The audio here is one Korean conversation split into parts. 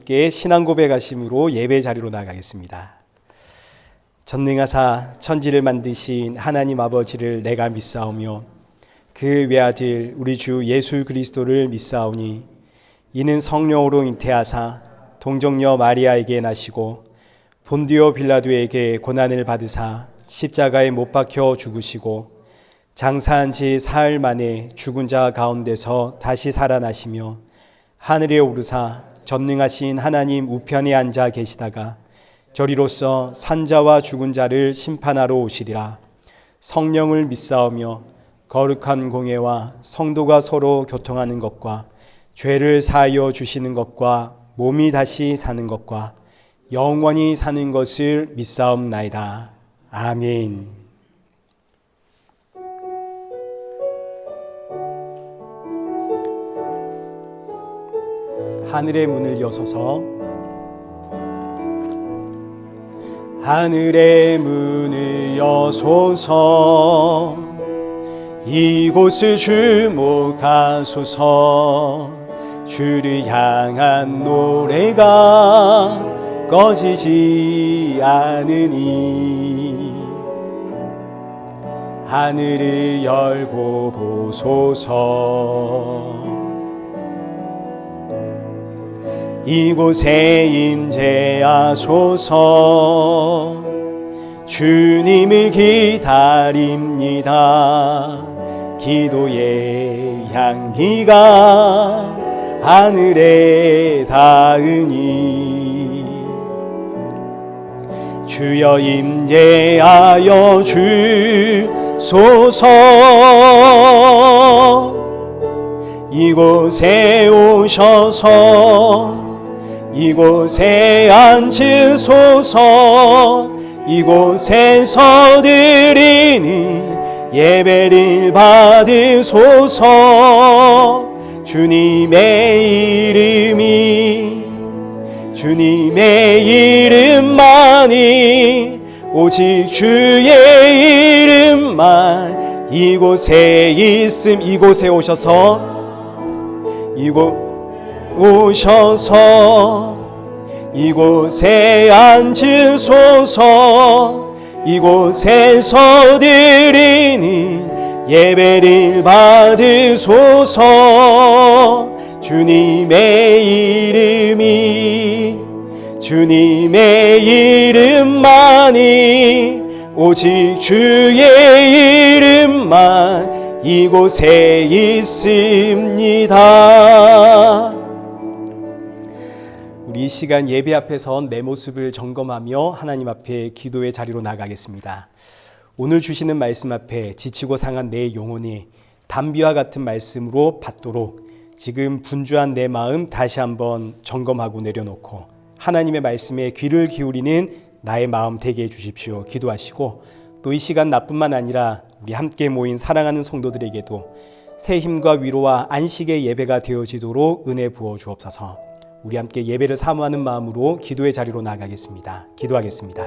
함께 신앙 고백하심으로 예배 자리로 나가겠습니다. 전능하사 천지를 만드신 하나님 아버지를 내가 믿사오며 그 외아들 우리 주 예수 그리스도를 믿사오니 이는 성령으로 잉태하사 동정녀 마리아에게 나시고 본디오 빌라도에게 고난을 받으사 십자가에 못 박혀 죽으시고 장사한 지 사흘 만에 죽은 자 가운데서 다시 살아나시며 하늘에 오르사 전능하신 하나님 우편에 앉아 계시다가 저리로서 산자와 죽은 자를 심판하러 오시리라. 성령을 믿사오며 거룩한 공예와 성도가 서로 교통하는 것과 죄를 사하여 주시는 것과 몸이 다시 사는 것과 영원히 사는 것을 믿사옵나이다. 아멘. 하늘의 문을 여소서. 하늘의 문을 여소서. 이곳을 주목하소서. 주를 향한 노래가 꺼지지 않으니 하늘을 열고 보소서. 이곳에 임재하소서. 주님을 기다립니다. 기도의 향기가 하늘에 닿으니 주여 임재하여 주소서. 이곳에 오셔서 이곳에 앉으소서. 이곳에서 드리는 예배를 받으소서. 주님의 이름만이 오직 주의 이름만 이곳에 있음. 이곳에 오셔서 이곳에 앉으소서. 이곳에서 드리는 예배를 받으소서. 주님의 이름만이 오직 주의 이름만 이곳에 있습니다. 우리 이 시간 예배 앞에서 내 모습을 점검하며 하나님 앞에 기도의 자리로 나가겠습니다. 오늘 주시는 말씀 앞에 지치고 상한 내 영혼이 담비와 같은 말씀으로 받도록 지금 분주한 내 마음 다시 한번 점검하고 내려놓고 하나님의 말씀에 귀를 기울이는 나의 마음 되게 해주십시오. 기도하시고 또 이 시간 나뿐만 아니라 우리 함께 모인 사랑하는 성도들에게도 새 힘과 위로와 안식의 예배가 되어지도록 은혜 부어 주옵소서. 우리 함께 예배를 사모하는 마음으로 기도의 자리로 나가겠습니다. 기도하겠습니다.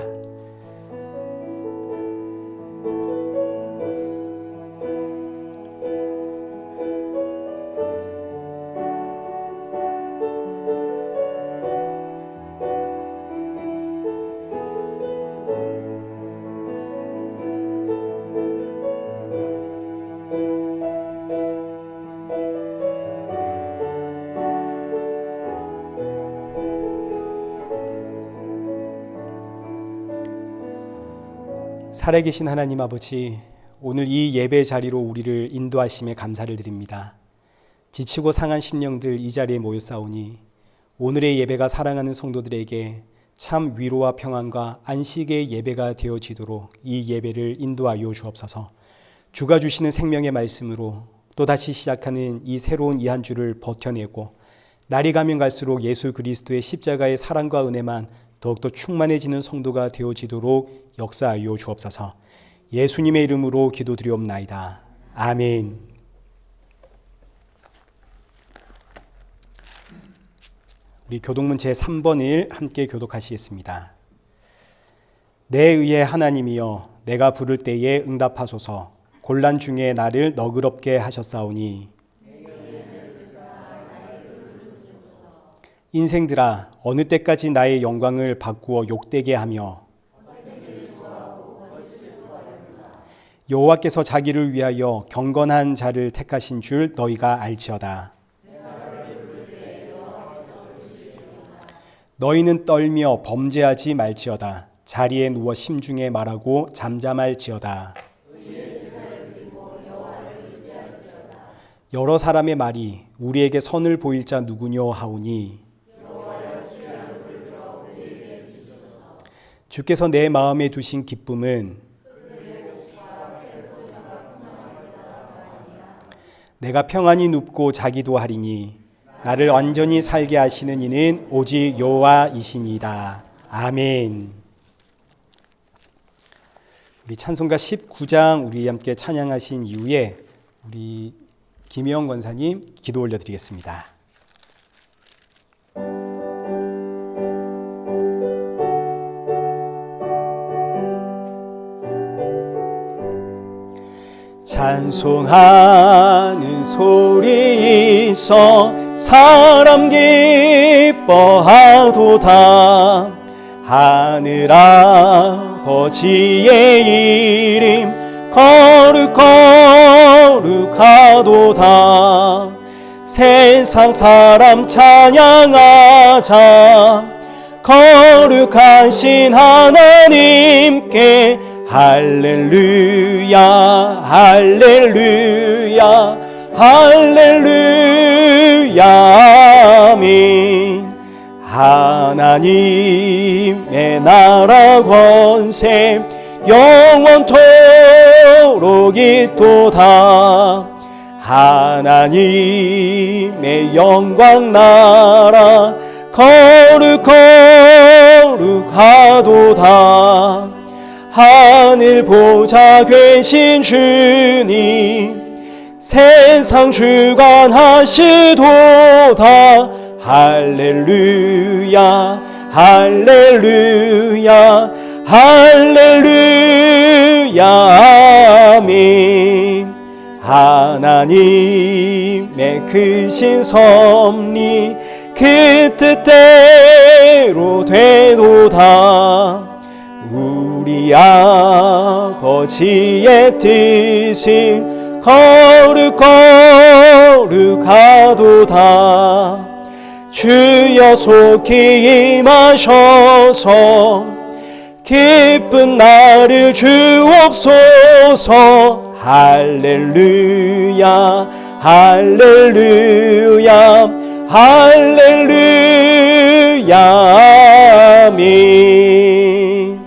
살아계신 하나님 아버지, 오늘 이 예배 자리로 우리를 인도하심에 감사를 드립니다. 지치고 상한 심령들 이 자리에 모였사오니 오늘의 예배가 사랑하는 성도들에게 참 위로와 평안과 안식의 예배가 되어지도록 이 예배를 인도하여 주옵소서. 주가 주시는 생명의 말씀으로 또다시 시작하는 이 새로운 이 한 주를 버텨내고 날이 가면 갈수록 예수 그리스도의 십자가의 사랑과 은혜만 더욱더 충만해지는 성도가 되어지도록 역사하여 주옵소서. 예수님의 이름으로 기도드리옵나이다. 아멘. 우리 교독문 제3번을 함께 교독하시겠습니다. 내 의의 하나님이여 내가 부를 때에 응답하소서. 곤란 중에 나를 너그럽게 하셨사오니 인생들아 어느 때까지 나의 영광을 바꾸어 욕되게 하며 여호와께서 자기를 위하여 경건한 자를 택하신 줄 너희가 알지어다. 너희는 떨며 범죄하지 말지어다. 자리에 누워 심중에 말하고 잠잠할지어다. 여러 사람의 말이 우리에게 선을 보일 자 누구뇨 하오니 주께서 내 마음에 두신 기쁨은 내가 평안히 눕고 자기도 하리니 나를 완전히 살게 하시는 이는 오직 여호와이시니이다. 아멘. 우리 찬송가 19장 우리 함께 찬양하신 이후에 우리 김혜영 권사님 기도 올려드리겠습니다. 찬송하는 소리 있어 사람 기뻐하도다. 하늘 아버지의 이름 거룩하도다. 세상 사람 찬양하자. 거룩하신 하나님께 할렐루야 할렐루야 할렐루야 아멘. 하나님의 나라 권세 영원토록 있도다. 하나님의 영광 나라 거룩하도다. 하늘 보좌 계신 주님 세상 주관하시도다. 할렐루야 할렐루야 할렐루야 아멘. 하나님의 크신 섭리 그 뜻대로 되도다. 우리 아버지의 뜻은 거룩하도다. 주여 속히 임하셔서 기쁜 날을 주옵소서. 할렐루야 할렐루야 할렐루야 아멘.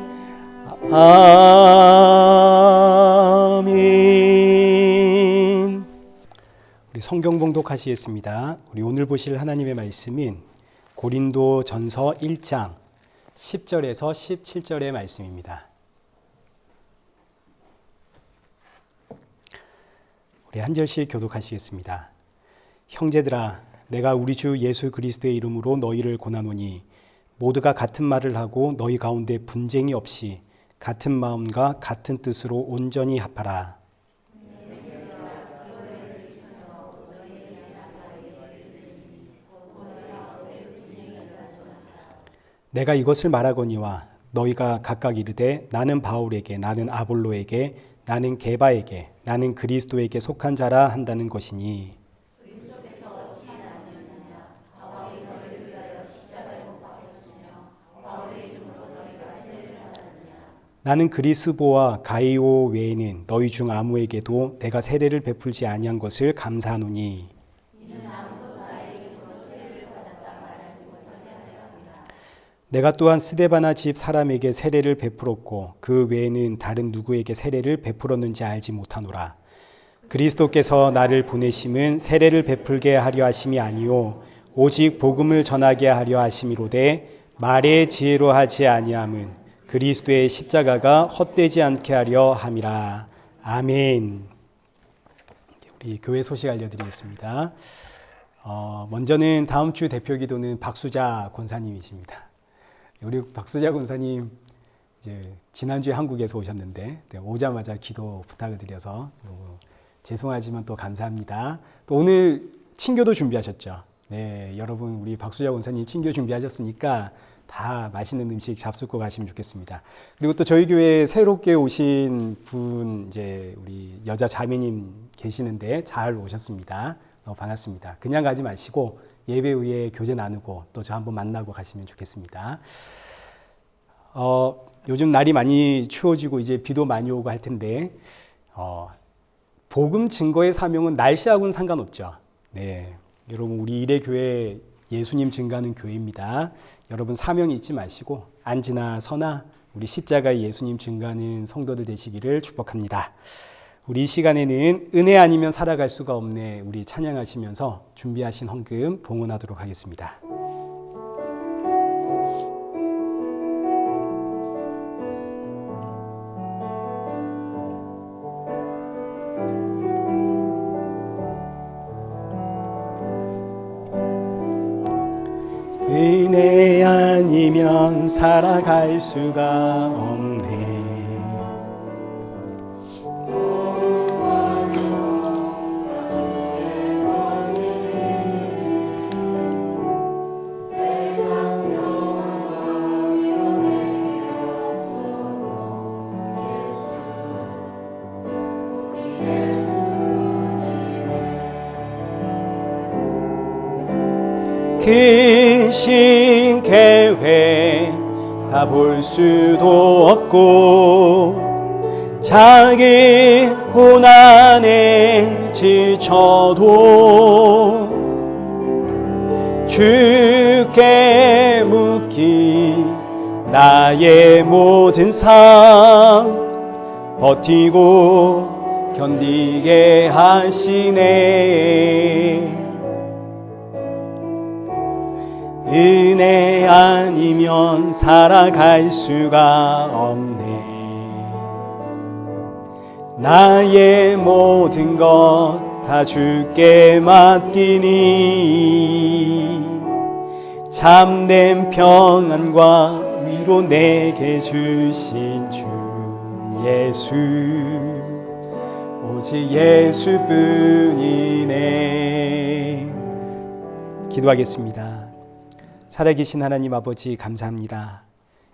아멘. 우리 성경 봉독하시겠습니다. 우리 오늘 보실 하나님의 말씀은 고린도 전서 1장 10절에서 17절의 말씀입니다. 우리 한 절씩 교독하시겠습니다. 형제들아 내가 우리 주 예수 그리스도의 이름으로 너희를 권하노니 모두가 같은 말을 하고 너희 가운데 분쟁이 없이 같은 마음과 같은 뜻으로 온전히 합하라. 내가 이것을 말하거니와 너희가 각각 이르되 나는 바울에게 나는 아볼로에게 나는 게바에게 나는 그리스도에게 속한 자라 한다는 것이니 나는 그리스보와 가이오 외에는 너희 중 아무에게도 내가 세례를 베풀지 아니한 것을 감사하노니 내가 또한 스데바나 집 사람에게 세례를 베풀었고 그 외에는 다른 누구에게 세례를 베풀었는지 알지 못하노라. 그리스도께서 나를 보내심은 세례를 베풀게 하려 하심이 아니요 오직 복음을 전하게 하려 하심이로되 말의 지혜로 하지 아니함은 그리스도의 십자가가 헛되지 않게 하려 함이라. 아멘. 우리 교회 소식 알려드리겠습니다. 먼저는 다음 주 대표 기도는 박수자 권사님이십니다. 우리 박수자 권사님 이제 지난주에 한국에서 오셨는데 오자마자 기도 부탁을 드려서 죄송하지만 또 감사합니다. 또 오늘 친교도 준비하셨죠. 네, 여러분 우리 박수자 원사님 친교 준비하셨으니까 다 맛있는 음식 잡수고 가시면 좋겠습니다. 그리고 또 저희 교회에 새롭게 오신 분 이제 우리 여자 자매님 계시는데 잘 오셨습니다. 너무 반갑습니다. 그냥 가지 마시고 예배 후에 교제 나누고 또 저 한번 만나고 가시면 좋겠습니다. 요즘 날이 많이 추워지고 이제 비도 많이 오고 할 텐데 복음 증거의 사명은 날씨하고는 상관없죠. 네, 여러분 우리 일의 교회 예수님 증거하는 교회입니다. 여러분 사명이 잊지 마시고 안지나 서나 우리 십자가의 예수님 증거하는 성도들 되시기를 축복합니다. 우리 이 시간에는 은혜 아니면 살아갈 수가 없네 우리 찬양하시면서 준비하신 헌금 봉헌하도록 하겠습니다. 은혜 아니면 살아갈 수가 없네. 크신 계획 다 볼 수도 없고 자기 고난에 지쳐도 주께 묻기 나의 모든 삶 버티고 견디게 하시네. 은혜 아니면 살아갈 수가 없네. 나의 모든 것 다 주께 맡기니 참된 평안과 위로 내게 주신 주 예수 오직 예수뿐이네. 기도하겠습니다. 살아계신 하나님 아버지 감사합니다.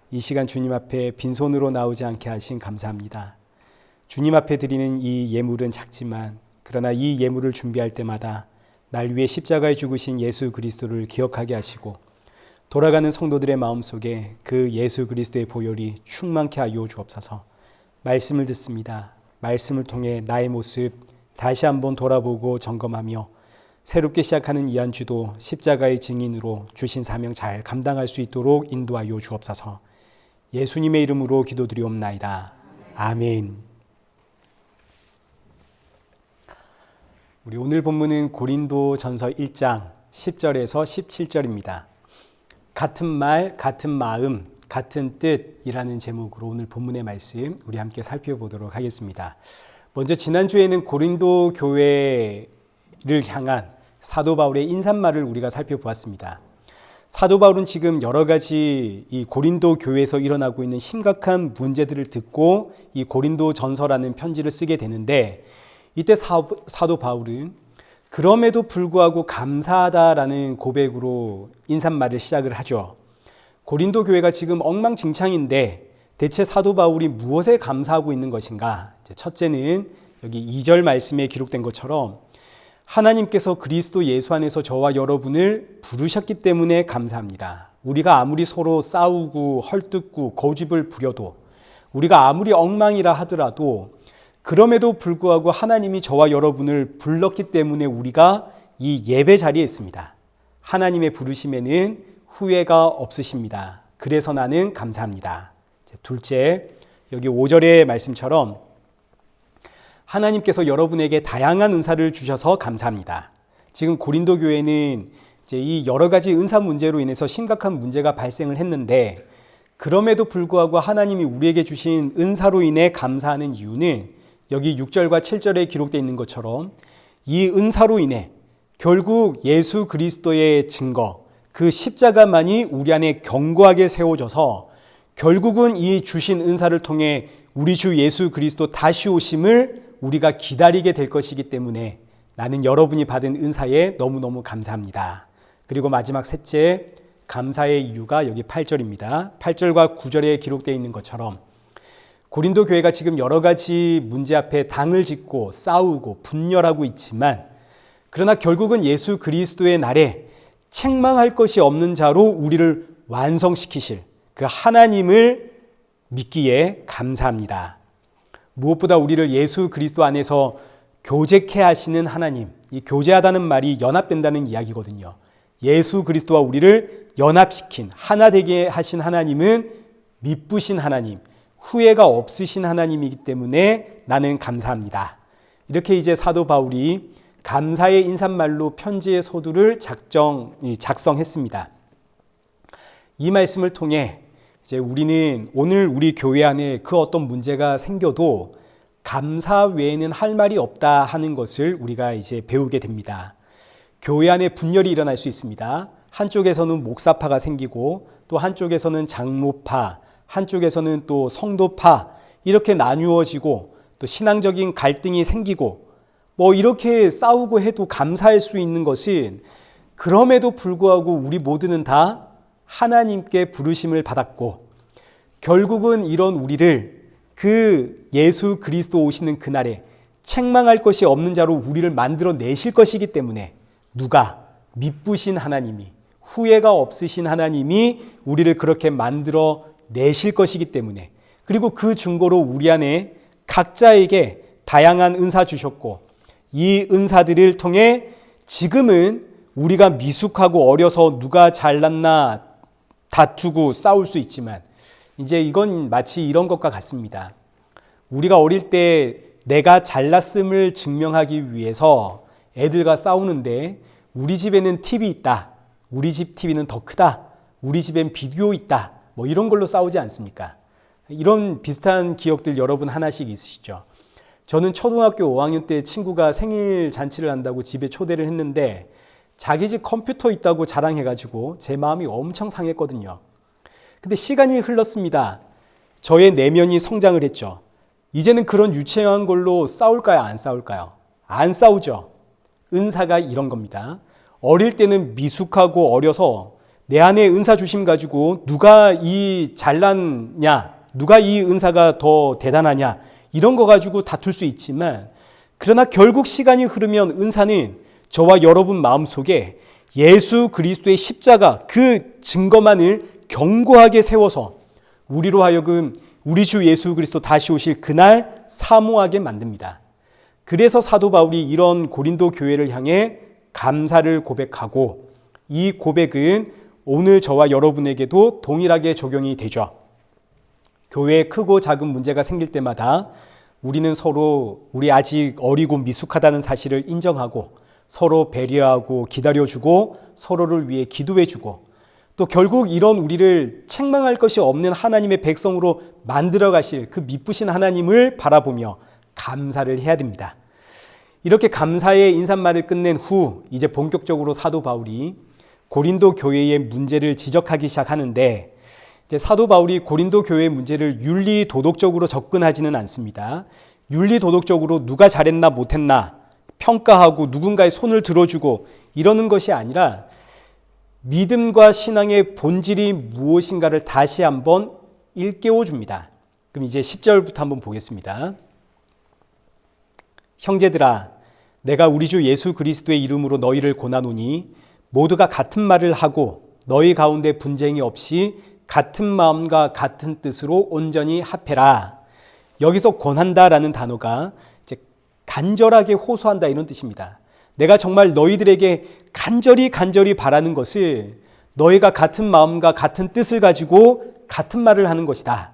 이 시간 주님 앞에 빈손으로 나오지 않게 하신 감사합니다. 주님 앞에 드리는 이 예물은 작지만 그러나 이 예물을 준비할 때마다 날 위해 십자가에 죽으신 예수 그리스도를 기억하게 하시고 돌아가는 성도들의 마음속에 그 예수 그리스도의 보혈이 충만케 하여 주옵소서. 말씀을 듣습니다. 말씀을 통해 나의 모습 다시 한번 돌아보고 점검하며 새롭게 시작하는 이 한 주도 십자가의 증인으로 주신 사명 잘 감당할 수 있도록 인도하여 주옵소서. 예수님의 이름으로 기도드리옵나이다. 아멘. 우리 오늘 본문은 고린도전서 1장 10절에서 17절입니다. 같은 말, 같은 마음, 같은 뜻이라는 제목으로 오늘 본문의 말씀 우리 함께 살펴보도록 하겠습니다. 먼저 지난주에는 고린도 교회를 향한 사도 바울의 인사말을 우리가 살펴보았습니다. 사도 바울은 지금 여러 가지 이 고린도 교회에서 일어나고 있는 심각한 문제들을 듣고 이 고린도전서라는 편지를 쓰게 되는데 이때 사도 바울은 그럼에도 불구하고 감사하다라는 고백으로 인사말을 시작을 하죠. 고린도 교회가 지금 엉망진창인데 대체 사도 바울이 무엇에 감사하고 있는 것인가? 첫째는 여기 2절 말씀에 기록된 것처럼 하나님께서 그리스도 예수 안에서 저와 여러분을 부르셨기 때문에 감사합니다. 우리가 아무리 서로 싸우고 헐뜯고 고집을 부려도 우리가 아무리 엉망이라 하더라도 그럼에도 불구하고 하나님이 저와 여러분을 불렀기 때문에 우리가 이 예배 자리에 있습니다. 하나님의 부르심에는 후회가 없으십니다. 그래서 나는 감사합니다. 둘째, 여기 5절의 말씀처럼 하나님께서 여러분에게 다양한 은사를 주셔서 감사합니다. 지금 고린도 교회는 이제 이 여러 가지 은사 문제로 인해서 심각한 문제가 발생을 했는데 그럼에도 불구하고 하나님이 우리에게 주신 은사로 인해 감사하는 이유는 여기 6절과 7절에 기록되어 있는 것처럼 이 은사로 인해 결국 예수 그리스도의 증거, 그 십자가만이 우리 안에 견고하게 세워져서 결국은 이 주신 은사를 통해 우리 주 예수 그리스도 다시 오심을 우리가 기다리게 될 것이기 때문에 나는 여러분이 받은 은사에 너무너무 감사합니다. 그리고 마지막 셋째, 감사의 이유가 여기 8절입니다. 8절과 9절에 기록되어 있는 것처럼 고린도 교회가 지금 여러 가지 문제 앞에 당을 짓고 싸우고 분열하고 있지만, 그러나 결국은 예수 그리스도의 날에 책망할 것이 없는 자로 우리를 완성시키실 그 하나님을 믿기에 감사합니다. 무엇보다 우리를 예수 그리스도 안에서 교제케 하시는 하나님, 이 교제하다는 말이 연합된다는 이야기거든요. 예수 그리스도와 우리를 연합시킨, 하나 되게 하신 하나님은 미쁘신 하나님, 후회가 없으신 하나님이기 때문에 나는 감사합니다. 이렇게 이제 사도 바울이 감사의 인사말로 편지의 서두를 작성했습니다. 이 말씀을 통해 이제 우리는 오늘 우리 교회 안에 그 어떤 문제가 생겨도 감사 외에는 할 말이 없다 하는 것을 우리가 이제 배우게 됩니다. 교회 안에 분열이 일어날 수 있습니다. 한쪽에서는 목사파가 생기고 또 한쪽에서는 장로파, 한쪽에서는 또 성도파, 이렇게 나누어지고 또 신앙적인 갈등이 생기고 뭐 이렇게 싸우고 해도 감사할 수 있는 것은, 그럼에도 불구하고 우리 모두는 다 하나님께 부르심을 받았고 결국은 이런 우리를 그 예수 그리스도 오시는 그날에 책망할 것이 없는 자로 우리를 만들어 내실 것이기 때문에, 누가? 미쁘신 하나님이, 후회가 없으신 하나님이 우리를 그렇게 만들어 내실 것이기 때문에, 그리고 그 증거로 우리 안에 각자에게 다양한 은사 주셨고 이 은사들을 통해 지금은 우리가 미숙하고 어려서 누가 잘났나 다투고 싸울 수 있지만, 이제 이건 마치 이런 것과 같습니다. 우리가 어릴 때 내가 잘났음을 증명하기 위해서 애들과 싸우는데, 우리 집에는 TV 있다, 우리 집 TV는 더 크다, 우리 집엔 비디오 있다, 뭐 이런 걸로 싸우지 않습니까? 이런 비슷한 기억들 여러분 하나씩 있으시죠? 저는 초등학교 5학년 때 친구가 생일 잔치를 한다고 집에 초대를 했는데 자기 집 컴퓨터 있다고 자랑해가지고 제 마음이 엄청 상했거든요. 근데 시간이 흘렀습니다. 저의 내면이 성장을 했죠. 이제는 그런 유치한 걸로 싸울까요? 안 싸울까요? 안 싸우죠. 은사가 이런 겁니다. 어릴 때는 미숙하고 어려서 내 안에 은사 주심 가지고 누가 이 잘났냐, 누가 이 은사가 더 대단하냐, 이런 거 가지고 다툴 수 있지만, 그러나 결국 시간이 흐르면 은사는 저와 여러분 마음속에 예수 그리스도의 십자가 그 증거만을 견고하게 세워서 우리로 하여금 우리 주 예수 그리스도 다시 오실 그날 사모하게 만듭니다. 그래서 사도 바울이 이런 고린도 교회를 향해 감사를 고백하고, 이 고백은 오늘 저와 여러분에게도 동일하게 적용이 되죠. 교회에 크고 작은 문제가 생길 때마다 우리는 서로 우리 아직 어리고 미숙하다는 사실을 인정하고 서로 배려하고 기다려주고 서로를 위해 기도해주고, 또 결국 이런 우리를 책망할 것이 없는 하나님의 백성으로 만들어 가실 그 미쁘신 하나님을 바라보며 감사를 해야 됩니다. 이렇게 감사의 인사말을 끝낸 후 이제 본격적으로 사도 바울이 고린도 교회의 문제를 지적하기 시작하는데, 이제 사도 바울이 고린도 교회의 문제를 윤리 도덕적으로 접근하지는 않습니다. 윤리 도덕적으로 누가 잘했나 못했나 평가하고 누군가의 손을 들어주고 이러는 것이 아니라 믿음과 신앙의 본질이 무엇인가를 다시 한번 일깨워 줍니다. 그럼 이제 10절부터 한번 보겠습니다. 형제들아, 내가 우리 주 예수 그리스도의 이름으로 너희를 고나노니 모두가 같은 말을 하고 너희 가운데 분쟁이 없이 같은 마음과 같은 뜻으로 온전히 합해라. 여기서 권한다라는 단어가 이제 간절하게 호소한다 이런 뜻입니다. 내가 정말 너희들에게 간절히 바라는 것을 너희가 같은 마음과 같은 뜻을 가지고 같은 말을 하는 것이다.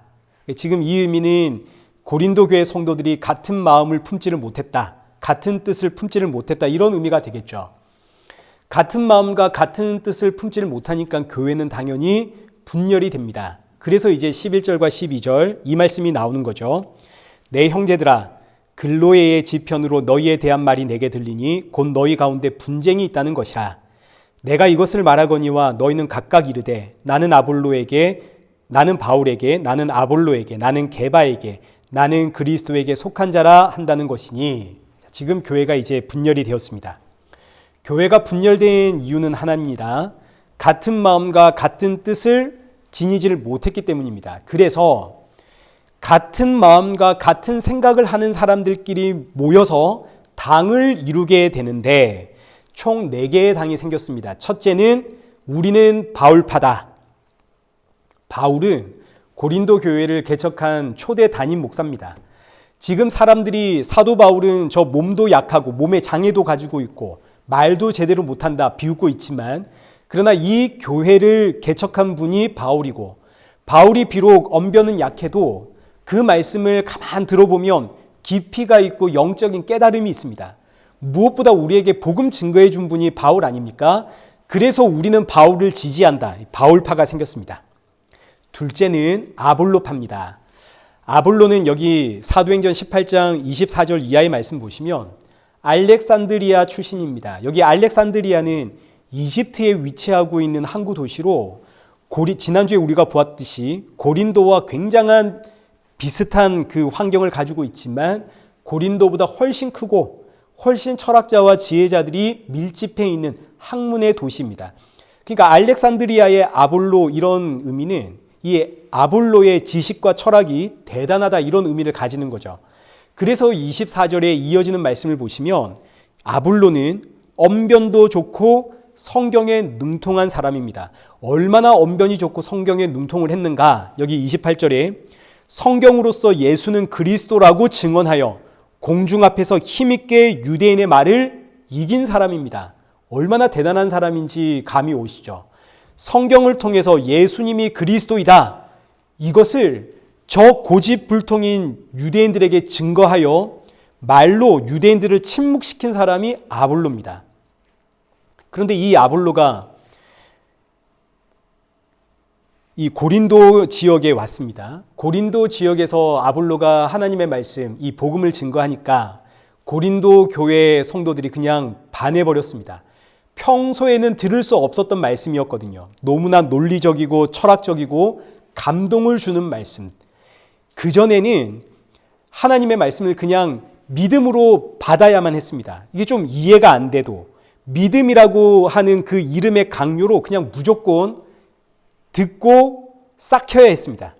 지금 이 의미는 고린도 교회 성도들이 같은 마음을 품지를 못했다, 같은 뜻을 품지를 못했다, 이런 의미가 되겠죠. 같은 마음과 같은 뜻을 품지를 못하니까 교회는 당연히 분열이 됩니다. 그래서 이제 11절과 12절 이 말씀이 나오는 거죠. 내 형제들아, 글로에의 지편으로 너희에 대한 말이 내게 들리니 곧 너희 가운데 분쟁이 있다는 것이라. 내가 이것을 말하거니와 너희는 각각 이르되 나는 아볼로에게, 나는 바울에게, 나는 아볼로에게, 나는 게바에게, 나는 그리스도에게 속한 자라 한다는 것이니. 지금 교회가 이제 분열이 되었습니다. 교회가 분열된 이유는 하나입니다. 같은 마음과 같은 뜻을 지니지를 못했기 때문입니다. 그래서 같은 마음과 같은 생각을 하는 사람들끼리 모여서 당을 이루게 되는데 총 4개의 당이 생겼습니다. 첫째는 우리는 바울파다. 바울은 고린도 교회를 개척한 초대 담임 목사입니다. 지금 사람들이 사도 바울은 저 몸도 약하고 몸에 장애도 가지고 있고 말도 제대로 못한다 비웃고 있지만, 그러나 이 교회를 개척한 분이 바울이고, 바울이 비록 언변은 약해도 그 말씀을 가만 들어보면 깊이가 있고 영적인 깨달음이 있습니다. 무엇보다 우리에게 복음 증거해 준 분이 바울 아닙니까? 그래서 우리는 바울을 지지한다. 바울파가 생겼습니다. 둘째는 아볼로파입니다. 아볼로는 여기 사도행전 18장 24절 이하의 말씀 보시면 알렉산드리아 출신입니다. 여기 알렉산드리아는 이집트에 위치하고 있는 항구 도시로, 지난주에 우리가 보았듯이 고린도와 굉장한 비슷한 그 환경을 가지고 있지만 고린도보다 훨씬 크고 훨씬 철학자와 지혜자들이 밀집해 있는 학문의 도시입니다. 그러니까 알렉산드리아의 아볼로, 이런 의미는 이 아볼로의 지식과 철학이 대단하다, 이런 의미를 가지는 거죠. 그래서 24절에 이어지는 말씀을 보시면 아볼로는 언변도 좋고 성경에 능통한 사람입니다. 얼마나 언변이 좋고 성경에 능통을 했는가? 여기 28절에 성경으로서 예수는 그리스도라고 증언하여 공중 앞에서 힘있게 유대인의 말을 이긴 사람입니다. 얼마나 대단한 사람인지 감이 오시죠. 성경을 통해서 예수님이 그리스도이다, 이것을 저 고집불통인 유대인들에게 증거하여 말로 유대인들을 침묵시킨 사람이 아볼로입니다. 그런데 이 아볼로가 이 고린도 지역에 왔습니다. 고린도 지역에서 아볼로가 하나님의 말씀, 이 복음을 증거하니까 고린도 교회 성도들이 그냥 반해버렸습니다. 평소에는 들을 수 없었던 말씀이었거든요. 너무나 논리적이고 철학적이고 감동을 주는 말씀. 그전에는 하나님의 말씀을 그냥 믿음으로 받아야만 했습니다. 이게 좀 이해가 안 돼도 믿음이라고 하는 그 이름의 강요로 그냥 무조건 듣고 싹혀야 했습니다.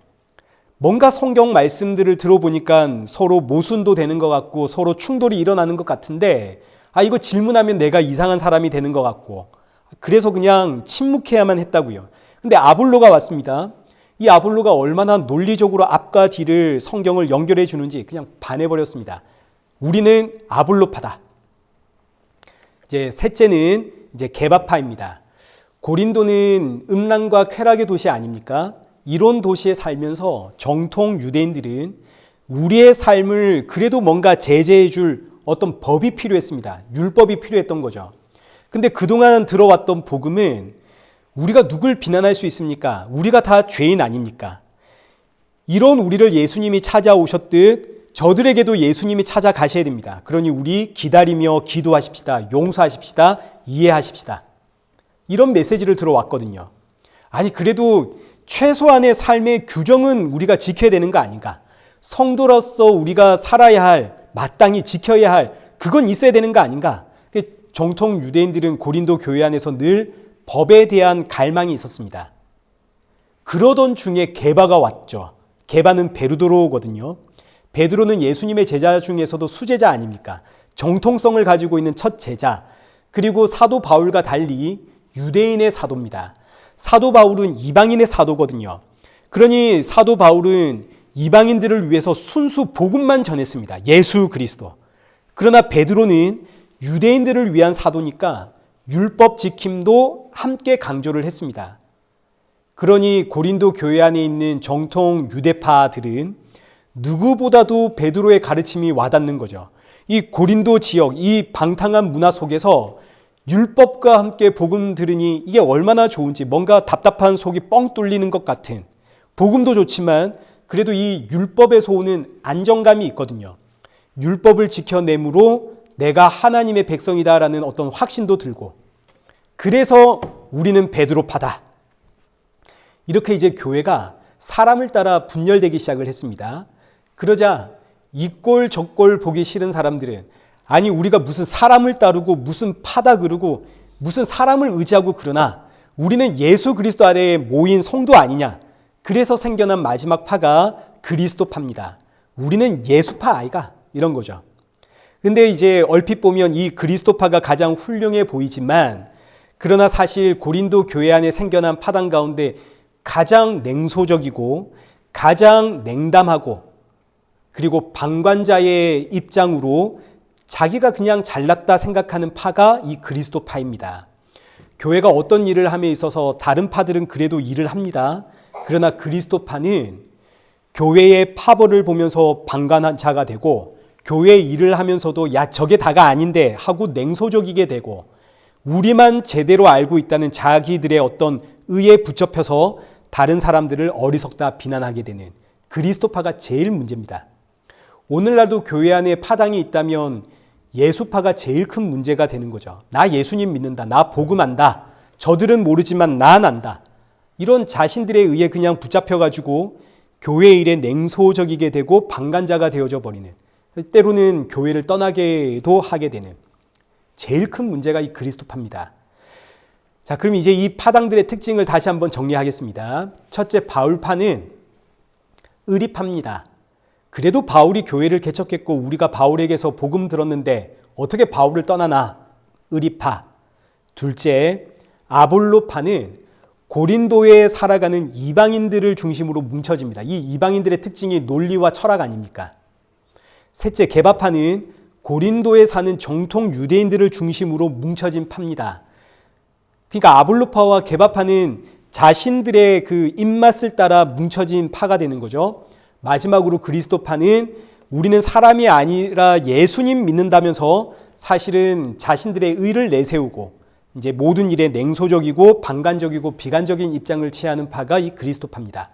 뭔가 성경 말씀들을 들어보니까 서로 모순도 되는 것 같고 서로 충돌이 일어나는 것 같은데, 이거 질문하면 내가 이상한 사람이 되는 것 같고, 그래서 그냥 침묵해야만 했다고요. 근데 아볼로가 왔습니다. 이 아볼로가 얼마나 논리적으로 앞과 뒤를 성경을 연결해 주는지 그냥 반해버렸습니다. 우리는 아볼로파다. 이제 셋째는 이제 게바파입니다. 고린도는 음란과 쾌락의 도시 아닙니까? 이런 도시에 살면서 정통 유대인들은 우리의 삶을 그래도 뭔가 제재해 줄 어떤 법이 필요했습니다. 율법이 필요했던 거죠. 근데 그동안 들어왔던 복음은 우리가 누굴 비난할 수 있습니까? 우리가 다 죄인 아닙니까? 이런 우리를 예수님이 찾아오셨듯 저들에게도 예수님이 찾아가셔야 됩니다. 그러니 우리 기다리며 기도하십시다. 용서하십시다. 이해하십시다. 이런 메시지를 들어왔거든요. 아니 그래도 최소한의 삶의 규정은 우리가 지켜야 되는 거 아닌가? 성도로서 우리가 살아야 할, 마땅히 지켜야 할, 그건 있어야 되는 거 아닌가? 정통 유대인들은 고린도 교회 안에서 늘 법에 대한 갈망이 있었습니다. 그러던 중에 게바가 왔죠. 게바는 베드로거든요. 베드로는 예수님의 제자 중에서도 수제자 아닙니까? 정통성을 가지고 있는 첫 제자, 그리고 사도 바울과 달리 유대인의 사도입니다. 사도 바울은 이방인의 사도거든요. 그러니 사도 바울은 이방인들을 위해서 순수 복음만 전했습니다. 예수 그리스도. 그러나 베드로는 유대인들을 위한 사도니까 율법 지킴도 함께 강조를 했습니다. 그러니 고린도 교회 안에 있는 정통 유대파들은 누구보다도 베드로의 가르침이 와닿는 거죠. 이 고린도 지역, 이 방탕한 문화 속에서 율법과 함께 복음 들으니 이게 얼마나 좋은지, 뭔가 답답한 속이 뻥 뚫리는 것 같은, 복음도 좋지만 그래도 이 율법에서 오는 안정감이 있거든요. 율법을 지켜내므로 내가 하나님의 백성이다라는 어떤 확신도 들고, 그래서 우리는 베드로파다. 이렇게 이제 교회가 사람을 따라 분열되기 시작을 했습니다. 그러자 이 꼴 저 꼴 보기 싫은 사람들은 아니 우리가 무슨 사람을 따르고 무슨 파다 그러고 무슨 사람을 의지하고 그러나 우리는 예수 그리스도 아래에 모인 성도 아니냐. 그래서 생겨난 마지막 파가 그리스도파입니다. 우리는 예수파 아이가 이런 거죠. 근데 이제 얼핏 보면 이 그리스도파가 가장 훌륭해 보이지만 그러나 사실 고린도 교회 안에 생겨난 파당 가운데 가장 냉소적이고 가장 냉담하고 그리고 방관자의 입장으로 자기가 그냥 잘났다 생각하는 파가 이 그리스도파입니다. 교회가 어떤 일을 함에 있어서 다른 파들은 그래도 일을 합니다. 그러나 그리스도파는 교회의 파벌을 보면서 방관자가 되고 교회 일을 하면서도 야 저게 다가 아닌데 하고 냉소적이게 되고 우리만 제대로 알고 있다는 자기들의 어떤 의에 붙잡혀서 다른 사람들을 어리석다 비난하게 되는 그리스도파가 제일 문제입니다. 오늘날도 교회 안에 파당이 있다면 예수파가 제일 큰 문제가 되는 거죠. 나 예수님 믿는다. 나 복음 안다. 저들은 모르지만 난 안다. 이런 자신들의 의에 그냥 붙잡혀가지고 교회 일에 냉소적이게 되고 방관자가 되어져 버리는, 때로는 교회를 떠나게도 하게 되는 제일 큰 문제가 이 그리스도파입니다. 자, 그럼 이제 이 파당들의 특징을 다시 한번 정리하겠습니다. 첫째, 바울파는 의리파입니다. 그래도 바울이 교회를 개척했고 우리가 바울에게서 복음 들었는데 어떻게 바울을 떠나나? 의리파. 둘째, 아볼로파는 고린도에 살아가는 이방인들을 중심으로 뭉쳐집니다. 이 이방인들의 특징이 논리와 철학 아닙니까? 셋째, 게바파는 고린도에 사는 정통 유대인들을 중심으로 뭉쳐진 파입니다. 그러니까 아볼로파와 게바파는 자신들의 그 입맛을 따라 뭉쳐진 파가 되는 거죠. 마지막으로 그리스도파는 우리는 사람이 아니라 예수님 믿는다면서 사실은 자신들의 의를 내세우고 이제 모든 일에 냉소적이고 방관적이고 비관적인 입장을 취하는 파가 이 그리스도파입니다.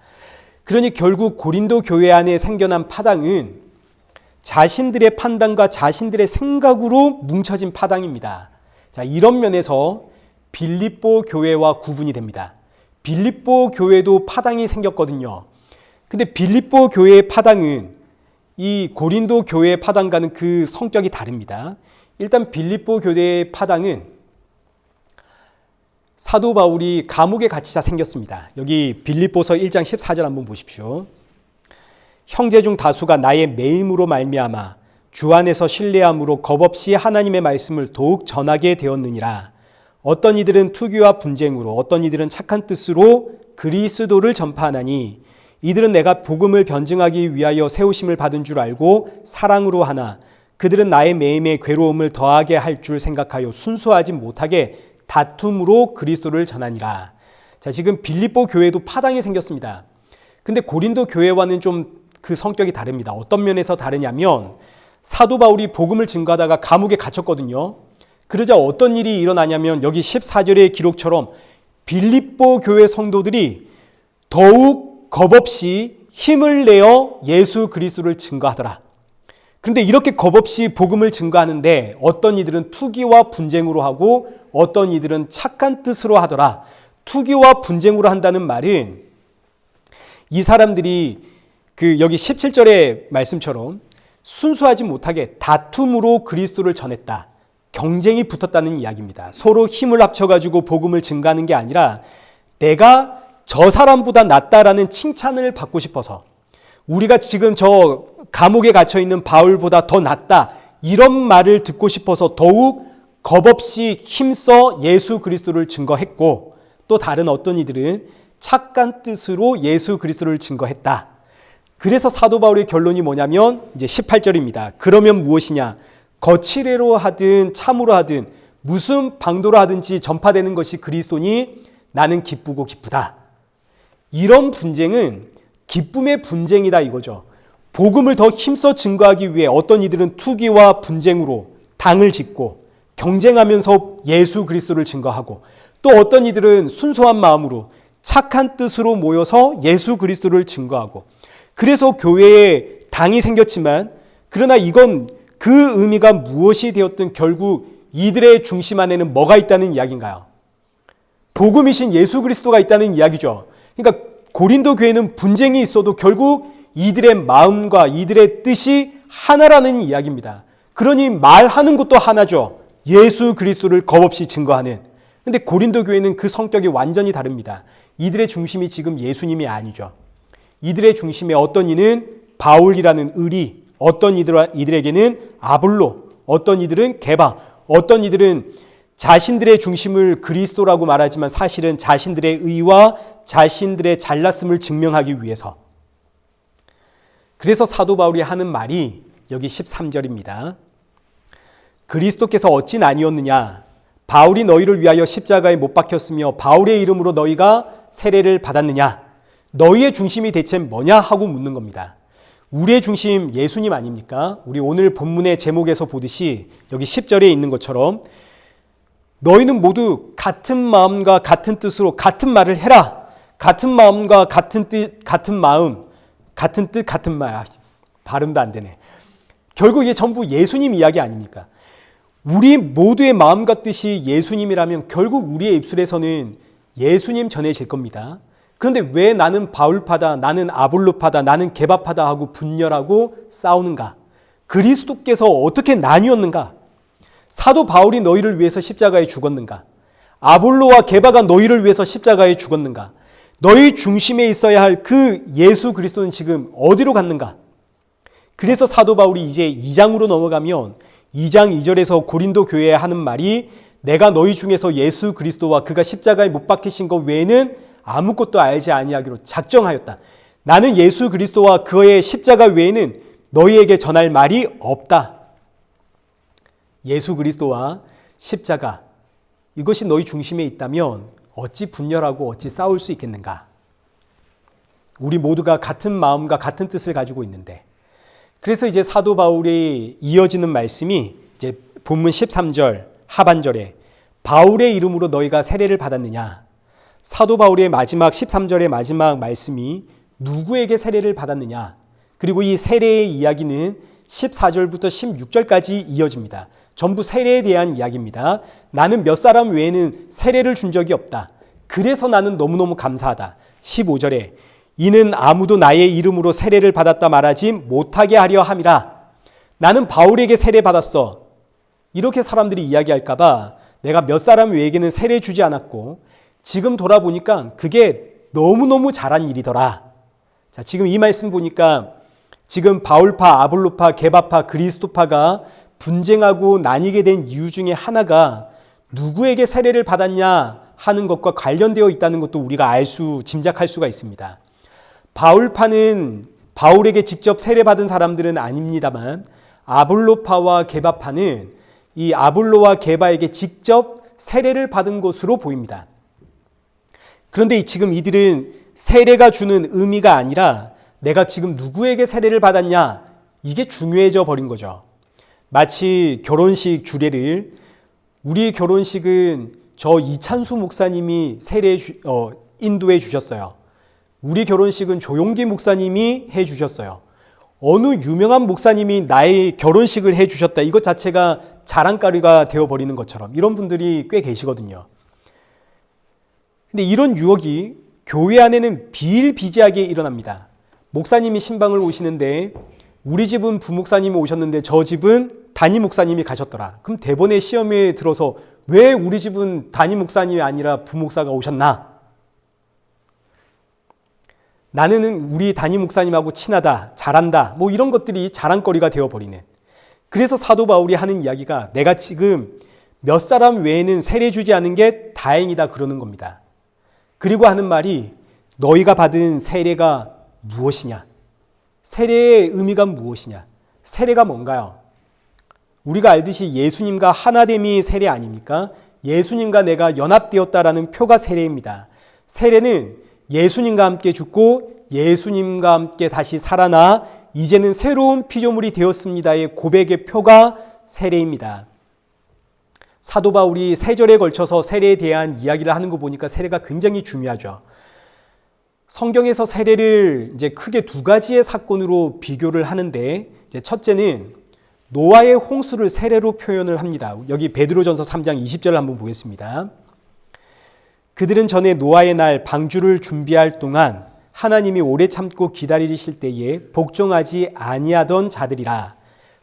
그러니 결국 고린도 교회 안에 생겨난 파당은 자신들의 판단과 자신들의 생각으로 뭉쳐진 파당입니다. 자, 이런 면에서 빌립보 교회와 구분이 됩니다. 빌립보 교회도 파당이 생겼거든요. 근데 빌립보 교회의 파당은 이 고린도 교회의 파당과는 그 성격이 다릅니다. 일단 빌립보 교회의 파당은 사도 바울이 감옥에 갇히자 생겼습니다. 여기 빌립보서 1장 14절 한번 보십시오. 형제 중 다수가 나의 매임으로 말미암아 주 안에서 신뢰함으로 겁없이 하나님의 말씀을 더욱 전하게 되었느니라. 어떤 이들은 투기와 분쟁으로 어떤 이들은 착한 뜻으로 그리스도를 전파하나니 이들은 내가 복음을 변증하기 위하여 세우심을 받은 줄 알고 사랑으로 하나 그들은 나의 매임에 괴로움을 더하게 할 줄 생각하여 순수하지 못하게 다툼으로 그리스도를 전하니라. 자, 지금 빌립보 교회도 파당이 생겼습니다. 근데 고린도 교회와는 좀 그 성격이 다릅니다. 어떤 면에서 다르냐면 사도 바울이 복음을 증거하다가 감옥에 갇혔거든요. 그러자 어떤 일이 일어나냐면 여기 14절의 기록처럼 빌립보 교회 성도들이 더욱 겁없이 힘을 내어 예수 그리스도를 증거하더라. 그런데 이렇게 겁없이 복음을 증거하는데 어떤 이들은 투기와 분쟁으로 하고 어떤 이들은 착한 뜻으로 하더라. 투기와 분쟁으로 한다는 말은 이 사람들이 여기 17절의 말씀처럼 순수하지 못하게 다툼으로 그리스도를 전했다. 경쟁이 붙었다는 이야기입니다. 서로 힘을 합쳐가지고 복음을 증거하는 게 아니라 내가 저 사람보다 낫다라는 칭찬을 받고 싶어서 우리가 지금 저 감옥에 갇혀있는 바울보다 더 낫다 이런 말을 듣고 싶어서 더욱 겁없이 힘써 예수 그리스도를 증거했고 또 다른 어떤 이들은 착한 뜻으로 예수 그리스도를 증거했다. 그래서 사도 바울의 결론이 뭐냐면 이제 18절입니다. 그러면 무엇이냐? 거칠애로 하든 참으로 하든 무슨 방도로 하든지 전파되는 것이 그리스도니 나는 기쁘고 기쁘다. 이런 분쟁은 기쁨의 분쟁이다 이거죠. 복음을 더 힘써 증거하기 위해 어떤 이들은 투기와 분쟁으로 당을 짓고 경쟁하면서 예수 그리스도를 증거하고 또 어떤 이들은 순수한 마음으로 착한 뜻으로 모여서 예수 그리스도를 증거하고 그래서 교회에 당이 생겼지만 그러나 이건 그 의미가 무엇이 되었든 결국 이들의 중심 안에는 뭐가 있다는 이야기인가요? 복음이신 예수 그리스도가 있다는 이야기죠. 그러니까 고린도 교회는 분쟁이 있어도 결국 이들의 마음과 이들의 뜻이 하나라는 이야기입니다. 그러니 말하는 것도 하나죠. 예수 그리스도를 겁없이 증거하는. 근데 고린도 교회는 그 성격이 완전히 다릅니다. 이들의 중심이 지금 예수님이 아니죠. 이들의 중심에 어떤 이는 바울이라는 의리, 어떤 이들에게는 아볼로, 어떤 이들은 게바, 어떤 이들은 자신들의 중심을 그리스도라고 말하지만 사실은 자신들의 의와 자신들의 잘났음을 증명하기 위해서. 그래서 사도 바울이 하는 말이 여기 13절입니다. 그리스도께서 어찌 나뉘었느냐? 바울이 너희를 위하여 십자가에 못 박혔으며 바울의 이름으로 너희가 세례를 받았느냐? 너희의 중심이 대체 뭐냐 하고 묻는 겁니다. 우리의 중심 예수님 아닙니까? 우리 오늘 본문의 제목에서 보듯이 여기 10절에 있는 것처럼 너희는 모두 같은 마음과 같은 뜻으로 같은 말을 해라. 같은 마음과 같은 뜻, 같은 마음, 같은 뜻, 같은 말. 발음도 안 되네. 결국 이게 전부 예수님 이야기 아닙니까? 우리 모두의 마음과 뜻이 예수님이라면 결국 우리의 입술에서는 예수님 전해질 겁니다. 그런데 왜 나는 바울파다, 나는 아볼로파다, 나는 게바파다 하고 분열하고 싸우는가? 그리스도께서 어떻게 나뉘었는가? 사도 바울이 너희를 위해서 십자가에 죽었는가? 아볼로와 게바가 너희를 위해서 십자가에 죽었는가? 너희 중심에 있어야 할 그 예수 그리스도는 지금 어디로 갔는가? 그래서 사도 바울이 이제 2장으로 넘어가면 2장 2절에서 고린도 교회에 하는 말이 내가 너희 중에서 예수 그리스도와 그가 십자가에 못 박히신 것 외에는 아무것도 알지 아니하기로 작정하였다. 나는 예수 그리스도와 그의 십자가 외에는 너희에게 전할 말이 없다. 예수 그리스도와 십자가 이것이 너희 중심에 있다면 어찌 분열하고 어찌 싸울 수 있겠는가? 우리 모두가 같은 마음과 같은 뜻을 가지고 있는데 그래서 이제 사도 바울이 이어지는 말씀이 이제 본문 13절 하반절에 바울의 이름으로 너희가 세례를 받았느냐? 사도 바울의 마지막 13절의 마지막 말씀이 누구에게 세례를 받았느냐? 그리고 이 세례의 이야기는 14절부터 16절까지 이어집니다. 전부 세례에 대한 이야기입니다. 나는 몇 사람 외에는 세례를 준 적이 없다. 그래서 나는 너무너무 감사하다. 15절에 이는 아무도 나의 이름으로 세례를 받았다 말하지 못하게 하려 함이라. 나는 바울에게 세례 받았어. 이렇게 사람들이 이야기할까 봐 내가 몇 사람 외에게는 세례 주지 않았고 지금 돌아보니까 그게 너무너무 잘한 일이더라. 자, 지금 이 말씀 보니까 지금 바울파, 아볼로파, 게바파, 그리스도파가 분쟁하고 나뉘게 된 이유 중에 하나가 누구에게 세례를 받았냐 하는 것과 관련되어 있다는 것도 우리가 짐작할 수가 있습니다. 바울파는 바울에게 직접 세례받은 사람들은 아닙니다만 아볼로파와 게바파는 이 아볼로와 게바에게 직접 세례를 받은 것으로 보입니다. 그런데 지금 이들은 세례가 주는 의미가 아니라 내가 지금 누구에게 세례를 받았냐 이게 중요해져 버린 거죠. 마치 결혼식 주례를 우리 결혼식은 저 이찬수 목사님이 인도해 주셨어요. 우리 결혼식은 조용기 목사님이 해 주셨어요. 어느 유명한 목사님이 나의 결혼식을 해 주셨다. 이것 자체가 자랑거리가 되어버리는 것처럼 이런 분들이 꽤 계시거든요. 근데 이런 유혹이 교회 안에는 비일비재하게 일어납니다. 목사님이 신방을 오시는데 우리 집은 부목사님이 오셨는데 저 집은 담임 목사님이 가셨더라. 그럼 대번에 시험에 들어서 왜 우리 집은 담임 목사님이 아니라 부목사가 오셨나? 나는 우리 담임 목사님하고 친하다, 잘한다, 뭐 이런 것들이 자랑거리가 되어버리는. 그래서 사도 바울이 하는 이야기가 내가 지금 몇 사람 외에는 세례 주지 않은 게 다행이다 그러는 겁니다. 그리고 하는 말이 너희가 받은 세례가 무엇이냐? 세례의 의미가 무엇이냐? 세례가 뭔가요? 우리가 알듯이 예수님과 하나됨이 세례 아닙니까? 예수님과 내가 연합되었다라는 표가 세례입니다. 세례는 예수님과 함께 죽고 예수님과 함께 다시 살아나 이제는 새로운 피조물이 되었습니다의 고백의 표가 세례입니다. 사도 바울이 세 절에 걸쳐서 세례에 대한 이야기를 하는 거 보니까 세례가 굉장히 중요하죠. 성경에서 세례를 이제 크게 두 가지의 사건으로 비교를 하는데 이제 첫째는 노아의 홍수를 세례로 표현을 합니다. 여기 베드로전서 3장 20절을 한번 보겠습니다. 그들은 전에 노아의 날 방주를 준비할 동안 하나님이 오래 참고 기다리실 때에 복종하지 아니하던 자들이라.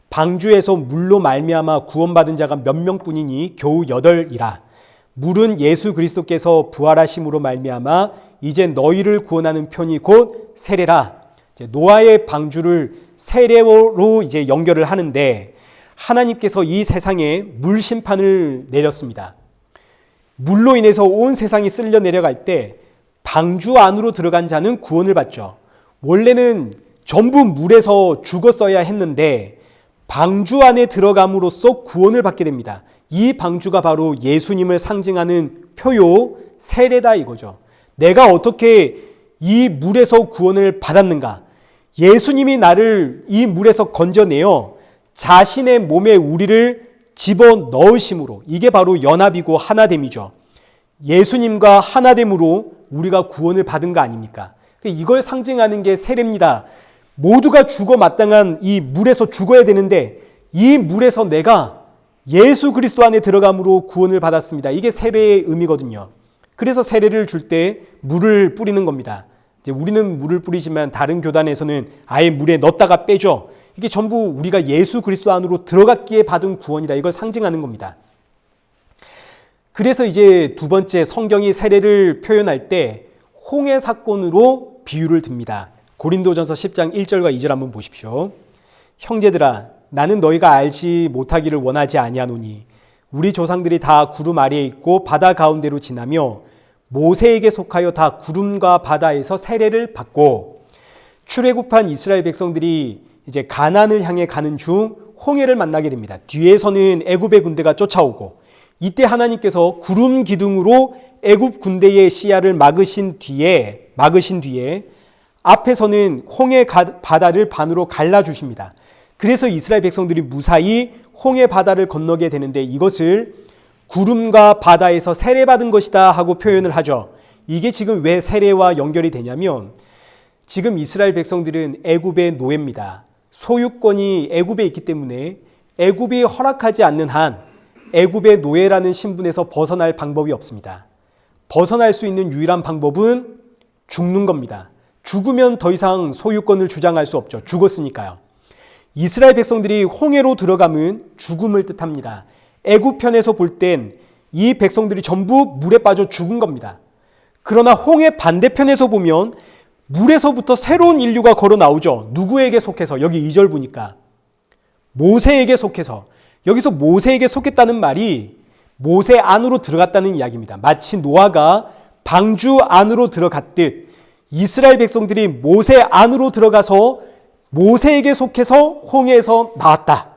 방주에서 물로 말미암아 구원받은 자가 몇 명뿐이니 겨우 8이라. 물은 예수 그리스도께서 부활하심으로 말미암아 이제 너희를 구원하는 편이 곧 세례라. 노아의 방주를 세례로 이제 연결을 하는데, 하나님께서 이 세상에 물 심판을 내렸습니다. 물로 인해서 온 세상이 쓸려 내려갈 때 방주 안으로 들어간 자는 구원을 받죠. 원래는 전부 물에서 죽었어야 했는데 방주 안에 들어감으로써 구원을 받게 됩니다. 이 방주가 바로 예수님을 상징하는 표요 세례다 이거죠. 내가 어떻게 이 물에서 구원을 받았는가? 예수님이 나를 이 물에서 건져내어 자신의 몸에 우리를 집어넣으심으로, 이게 바로 연합이고 하나됨이죠. 예수님과 하나됨으로 우리가 구원을 받은 거 아닙니까? 이걸 상징하는 게 세례입니다. 모두가 죽어 마땅한 이 물에서 죽어야 되는데 이 물에서 내가 예수 그리스도 안에 들어감으로 구원을 받았습니다. 이게 세례의 의미거든요. 그래서 세례를 줄 때 물을 뿌리는 겁니다. 이제 우리는 물을 뿌리지만 다른 교단에서는 아예 물에 넣었다가 빼죠. 이게 전부 우리가 예수 그리스도 안으로 들어갔기에 받은 구원이다. 이걸 상징하는 겁니다. 그래서 이제 두 번째, 성경이 세례를 표현할 때 홍해 사건으로 비유를 듭니다. 고린도전서 10장 1절과 2절 한번 보십시오. 형제들아, 나는 너희가 알지 못하기를 원하지 아니하노니 우리 조상들이 다 구름 아래에 있고 바다 가운데로 지나며 모세에게 속하여 다 구름과 바다에서 세례를 받고, 출애굽한 이스라엘 백성들이 이제 가나안을 향해 가는 중 홍해를 만나게 됩니다. 뒤에서는 애굽의 군대가 쫓아오고, 이때 하나님께서 구름 기둥으로 애굽 군대의 시야를 막으신 뒤에 앞에서는 홍해 바다를 반으로 갈라주십니다. 그래서 이스라엘 백성들이 무사히 홍해 바다를 건너게 되는데, 이것을 구름과 바다에서 세례받은 것이다 하고 표현을 하죠. 이게 지금 왜 세례와 연결이 되냐면, 지금 이스라엘 백성들은 애굽의 노예입니다. 소유권이 애굽에 있기 때문에 애굽이 허락하지 않는 한 애굽의 노예라는 신분에서 벗어날 방법이 없습니다. 벗어날 수 있는 유일한 방법은 죽는 겁니다. 죽으면 더 이상 소유권을 주장할 수 없죠. 죽었으니까요. 이스라엘 백성들이 홍해로 들어가면 죽음을 뜻합니다. 애굽 편에서 볼 땐 이 백성들이 전부 물에 빠져 죽은 겁니다. 그러나 홍해 반대편에서 보면 물에서부터 새로운 인류가 걸어 나오죠. 누구에게 속해서? 여기 2절 보니까 모세에게 속해서. 여기서 모세에게 속했다는 말이 모세 안으로 들어갔다는 이야기입니다. 마치 노아가 방주 안으로 들어갔듯 이스라엘 백성들이 모세 안으로 들어가서 모세에게 속해서 홍해에서 나왔다.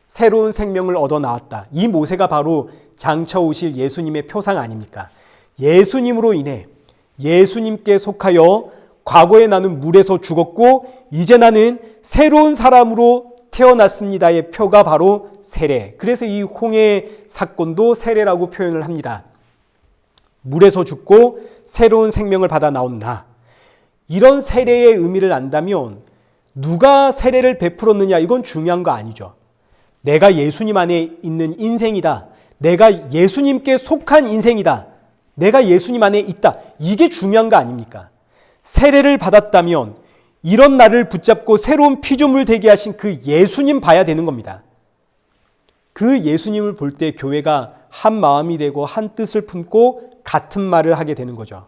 새로운 생명을 얻어 나왔다. 이 모세가 바로 장차 오실 예수님의 표상 아닙니까? 예수님으로 인해 예수님께 속하여 과거에 나는 물에서 죽었고 이제 나는 새로운 사람으로 태어났습니다의 표가 바로 세례. 그래서 이 홍해 사건도 세례라고 표현을 합니다. 물에서 죽고 새로운 생명을 받아 나온 나. 이런 세례의 의미를 안다면 누가 세례를 베풀었느냐, 이건 중요한 거 아니죠. 내가 예수님 안에 있는 인생이다. 내가 예수님께 속한 인생이다. 내가 예수님 안에 있다. 이게 중요한 거 아닙니까? 세례를 받았다면 이런 나를 붙잡고 새로운 피조물 되게 하신 그 예수님 봐야 되는 겁니다. 그 예수님을 볼 때 교회가 한 마음이 되고 한 뜻을 품고 같은 말을 하게 되는 거죠.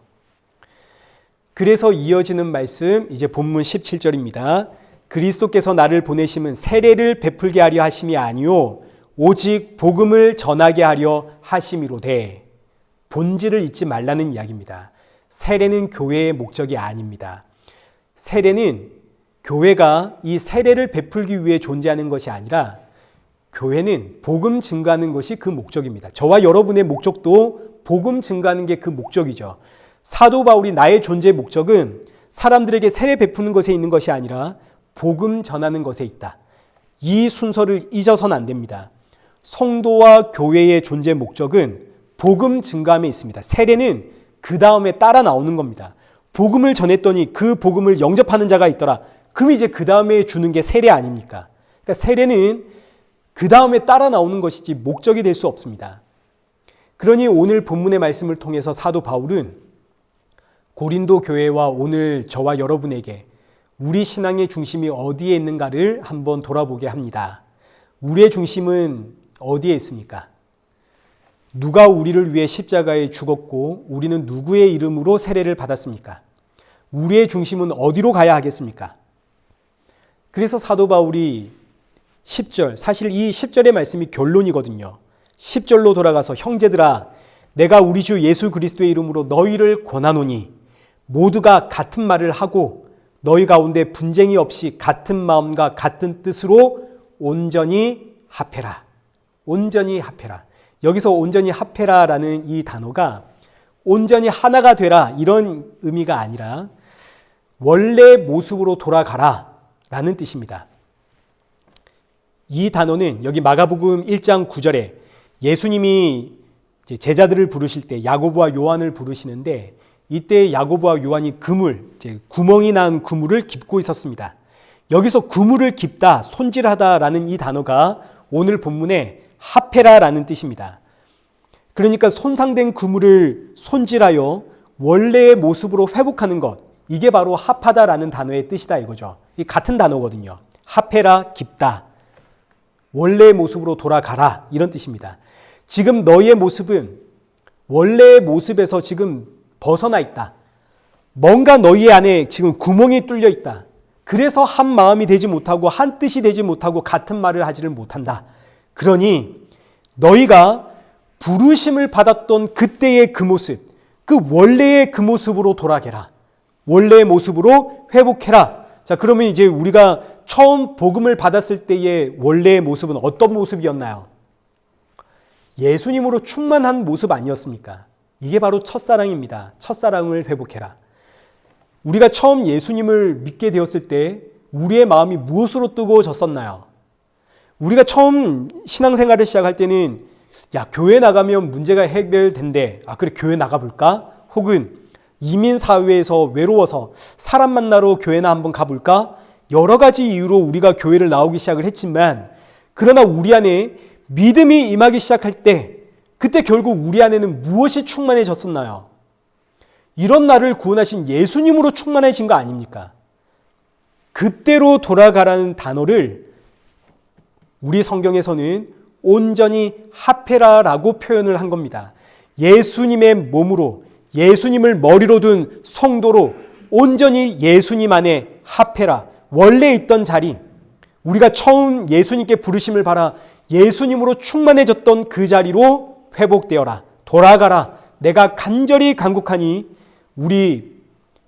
그래서 이어지는 말씀, 이제 본문 17절입니다. 그리스도께서 나를 보내심은 세례를 베풀게 하려 하심이 아니요 오직 복음을 전하게 하려 하심이로되. 본질을 잊지 말라는 이야기입니다. 세례는 교회의 목적이 아닙니다. 세례는 교회가 이 세례를 베풀기 위해 존재하는 것이 아니라 교회는 복음 증거하는 것이 그 목적입니다. 저와 여러분의 목적도 복음 증거하는 게 그 목적이죠. 사도 바울이 나의 존재의 목적은 사람들에게 세례 베푸는 것에 있는 것이 아니라 복음 전하는 것에 있다. 이 순서를 잊어서는 안 됩니다. 성도와 교회의 존재 목적은 복음 증거함에 있습니다. 세례는 그 다음에 따라 나오는 겁니다. 복음을 전했더니 그 복음을 영접하는 자가 있더라. 그럼 이제 그 다음에 주는 게 세례 아닙니까? 그러니까 세례는 그 다음에 따라 나오는 것이지 목적이 될 수 없습니다. 그러니 오늘 본문의 말씀을 통해서 사도 바울은 고린도 교회와 오늘 저와 여러분에게 우리 신앙의 중심이 어디에 있는가를 한번 돌아보게 합니다. 우리의 중심은 어디에 있습니까? 누가 우리를 위해 십자가에 죽었고 우리는 누구의 이름으로 세례를 받았습니까? 우리의 중심은 어디로 가야 하겠습니까? 그래서 사도 바울이 10절, 사실 이 10절의 말씀이 결론이거든요. 10절로 돌아가서 형제들아 내가 우리 주 예수 그리스도의 이름으로 너희를 권하노니 모두가 같은 말을 하고 너희 가운데 분쟁이 없이 같은 마음과 같은 뜻으로 온전히 합해라. 온전히 합해라. 여기서 온전히 합해라라는 이 단어가 온전히 하나가 되라 이런 의미가 아니라 원래 모습으로 돌아가라 라는 뜻입니다. 이 단어는 여기 마가복음 1장 9절에 예수님이 제자들을 부르실 때 야고보와 요한을 부르시는데 이때 야고보와 요한이 구멍이 난 그물을 깁고 있었습니다. 여기서 그물을 깁다, 손질하다라는 이 단어가 오늘 본문에 합해라라는 뜻입니다. 그러니까 손상된 그물을 손질하여 원래의 모습으로 회복하는 것, 이게 바로 합하다라는 단어의 뜻이다 이거죠. 이 같은 단어거든요. 합해라, 깁다, 원래의 모습으로 돌아가라 이런 뜻입니다. 지금 너희의 모습은 원래의 모습에서 지금 벗어나 있다. 뭔가 너희 안에 지금 구멍이 뚫려 있다. 그래서 한 마음이 되지 못하고 한 뜻이 되지 못하고 같은 말을 하지를 못한다. 그러니 너희가 부르심을 받았던 그때의 그 모습, 그 원래의 그 모습으로 돌아가라. 원래의 모습으로 회복해라. 자, 그러면 이제 우리가 처음 복음을 받았을 때의 원래의 모습은 어떤 모습이었나요? 예수님으로 충만한 모습 아니었습니까? 이게 바로 첫사랑입니다. 첫사랑을 회복해라. 우리가 처음 예수님을 믿게 되었을 때 우리의 마음이 무엇으로 뜨거워졌었나요? 우리가 처음 신앙생활을 시작할 때는 교회 나가면 문제가 해결된대. 그래 교회 나가볼까? 혹은 이민사회에서 외로워서 사람 만나러 교회나 한번 가볼까? 여러 가지 이유로 우리가 교회를 나오기 시작을 했지만 그러나 우리 안에 믿음이 임하기 시작할 때 그때 결국 우리 안에는 무엇이 충만해졌었나요? 이런 나를 구원하신 예수님으로 충만해진 거 아닙니까? 그때로 돌아가라는 단어를 우리 성경에서는 온전히 합해라라고 표현을 한 겁니다. 예수님의 몸으로 예수님을 머리로 둔 성도로 온전히 예수님 안에 합해라. 원래 있던 자리, 우리가 처음 예수님께 부르심을 받아 예수님으로 충만해졌던 그 자리로 회복되어라. 돌아가라. 내가 간절히 간곡하니 우리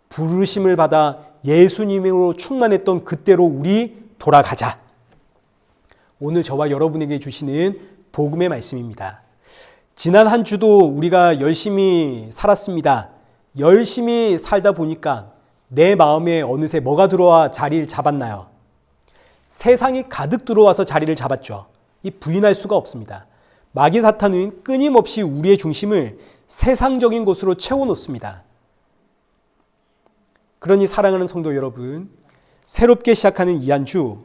부르심을 받아 예수님으로 충만했던 그때로 우리 돌아가자. 오늘 저와 여러분에게 주시는 복음의 말씀입니다. 지난 한 주도 우리가 열심히 살았습니다. 열심히 살다 보니까 내 마음에 어느새 뭐가 들어와 자리를 잡았나요? 세상이 가득 들어와서 자리를 잡았죠. 이 부인할 수가 없습니다. 마귀 사탄은 끊임없이 우리의 중심을 세상적인 곳으로 채워놓습니다. 그러니 사랑하는 성도 여러분, 새롭게 시작하는 이 한 주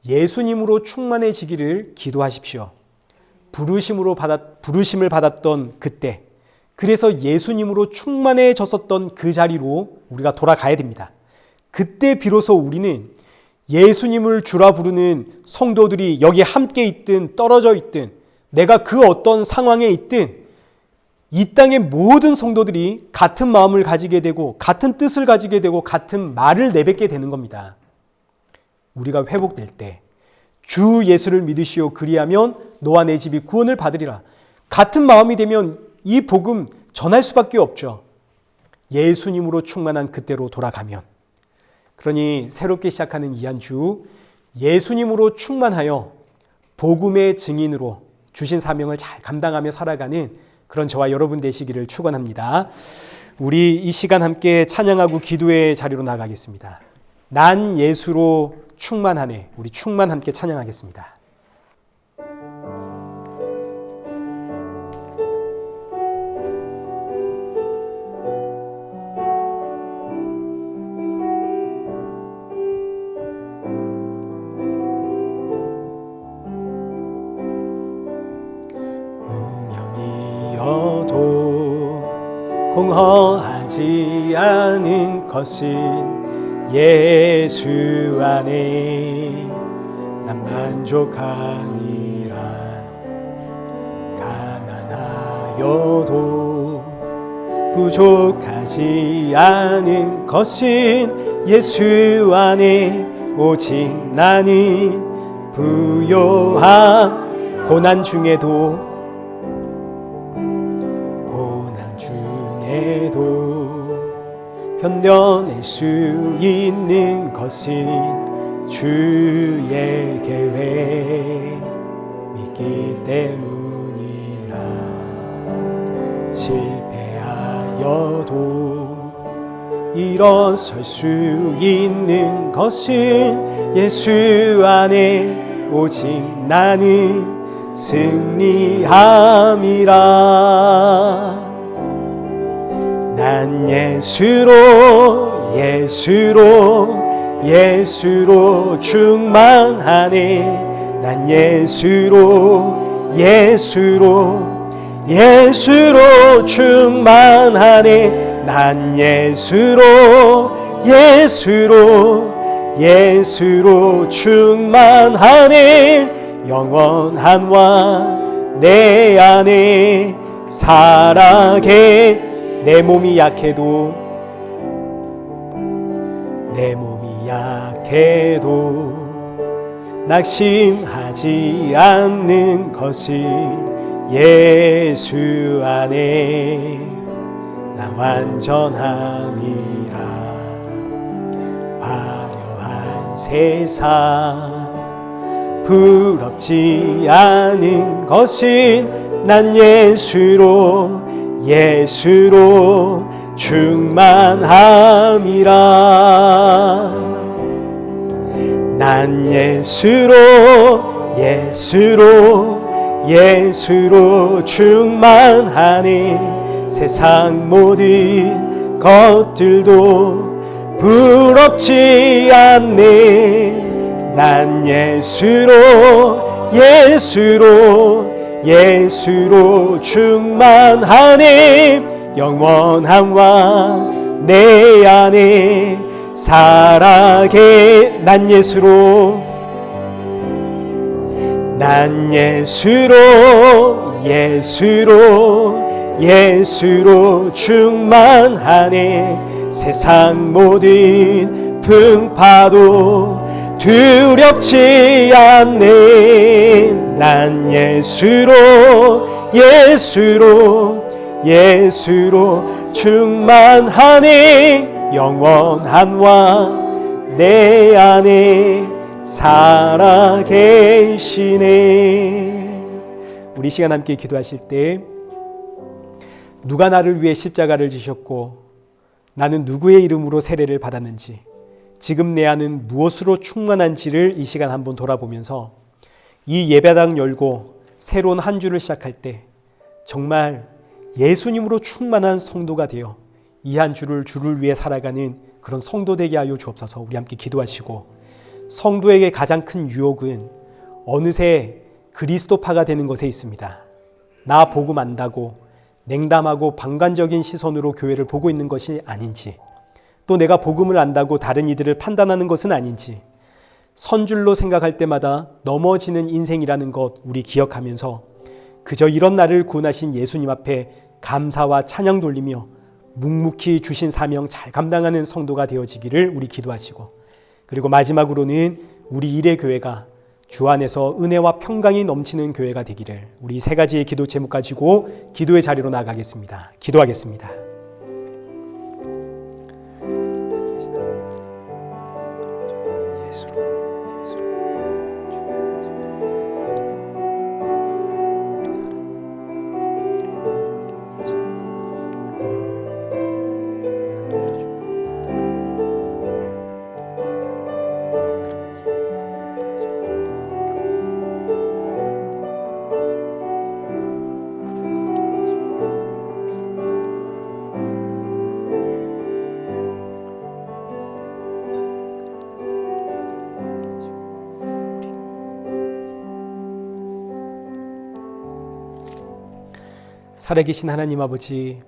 예수님으로 충만해지기를 기도하십시오. 부르심을 받았던 그때, 그래서 예수님으로 충만해졌었던 그 자리로 우리가 돌아가야 됩니다. 그때 비로소 우리는 예수님을 주라 부르는 성도들이 여기 함께 있든 떨어져 있든 내가 그 어떤 상황에 있든 이 땅의 모든 성도들이 같은 마음을 가지게 되고 같은 뜻을 가지게 되고 같은 말을 내뱉게 되는 겁니다. 우리가 회복될 때 주 예수를 믿으시오 그리하면 너와 내 집이 구원을 받으리라. 같은 마음이 되면 이 복음 전할 수밖에 없죠. 예수님으로 충만한 그때로 돌아가면. 그러니 새롭게 시작하는 이 한 주 예수님으로 충만하여 복음의 증인으로 주신 사명을 잘 감당하며 살아가는 그런 저와 여러분 되시기를 축원합니다. 우리 이 시간 함께 찬양하고 기도의 자리로 나가겠습니다. 난 예수로 충만하네. 우리 충만 함께 찬양하겠습니다. 무명이어도 공허하지 않은 것은 예수 안에 난 만족하니라. 가난하여도 부족하지 않은 것은 예수 안에 오직 나는 부요함. 고난 중에도 견뎌낼 수 있는 것은 주의 계획 믿기 때문이라. 실패하여도 일어설 수 있는 것은 예수 안에 오직 나는 승리함이라. 난 예수로 충만하네. 난 예수로 충만하네. 난 예수로 충만하네. 영원한 왕 내 안에 살아계. 내 몸이 약해도 낙심하지 않는 것은 예수 안에 나 완전함이라. 화려한 세상 부럽지 않은 것은 난 예수로 충만함이라. 난 예수로 충만하네. 세상 모든 것들도 부럽지 않네. 난 예수로 충만하네. 영원한 왕 내 안에 살아계. 난 예수로 충만하네. 세상 모든 풍파도 두렵지 않네. 난 예수로 충만하네. 영원한 왕 내 안에 살아계시네. 우리 시간 함께 기도하실 때 누가 나를 위해 십자가를 지셨고 나는 누구의 이름으로 세례를 받았는지, 지금 내 안은 무엇으로 충만한지를 이 시간 한번 돌아보면서 이 예배당 열고 새로운 한 주를 시작할 때 정말 예수님으로 충만한 성도가 되어 이 한 주를 위해 살아가는 그런 성도 되게 하여 주옵소서. 우리 함께 기도하시고, 성도에게 가장 큰 유혹은 어느새 그리스도파가 되는 것에 있습니다. 나 복음 안다고 냉담하고 방관적인 시선으로 교회를 보고 있는 것이 아닌지, 또 내가 복음을 안다고 다른 이들을 판단하는 것은 아닌지, 선줄로 생각할 때마다 넘어지는 인생이라는 것 우리 기억하면서 그저 이런 나를 구원하신 예수님 앞에 감사와 찬양 돌리며 묵묵히 주신 사명 잘 감당하는 성도가 되어지기를 우리 기도하시고, 그리고 마지막으로는 우리 일의 교회가 주 안에서 은혜와 평강이 넘치는 교회가 되기를, 우리 세 가지의 기도 제목 가지고 기도의 자리로 나가겠습니다. 기도하겠습니다. 살아계신 하나님 아버지,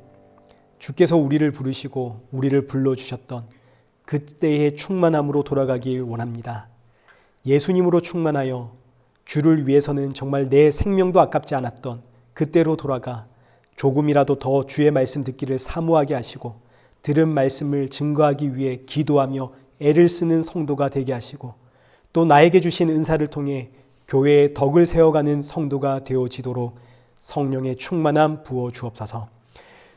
주께서 우리를 부르시고 우리를 불러주셨던 그때의 충만함으로 돌아가길 원합니다. 예수님으로 충만하여 주를 위해서는 정말 내 생명도 아깝지 않았던 그때로 돌아가 조금이라도 더 주의 말씀 듣기를 사모하게 하시고 들은 말씀을 증거하기 위해 기도하며 애를 쓰는 성도가 되게 하시고 또 나에게 주신 은사를 통해 교회의 덕을 세워가는 성도가 되어지도록 성령의 충만함 부어 주옵소서.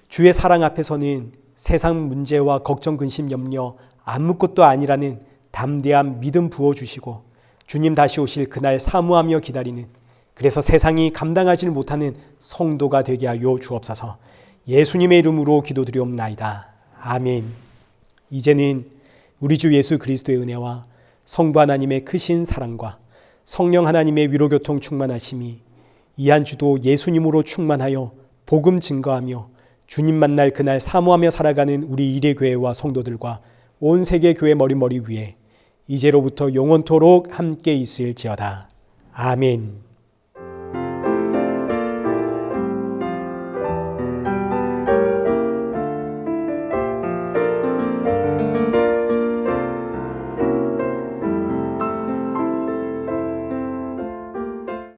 주의 사랑 앞에서는 세상 문제와 걱정, 근심, 염려 아무것도 아니라는 담대한 믿음 부어 주시고 주님 다시 오실 그날 사모하며 기다리는, 그래서 세상이 감당하지 못하는 성도가 되게 하여 주옵소서. 예수님의 이름으로 기도드리옵나이다. 아멘. 이제는 우리 주 예수 그리스도의 은혜와 성부 하나님의 크신 사랑과 성령 하나님의 위로교통 충만하심이 이 한 주도 예수님으로 충만하여 복음 증거하며 주님 만날 그날 사모하며 살아가는 우리 이레교회와 성도들과 온 세계 교회 머리머리 위에 이제로부터 영원토록 함께 있을지어다. 아멘.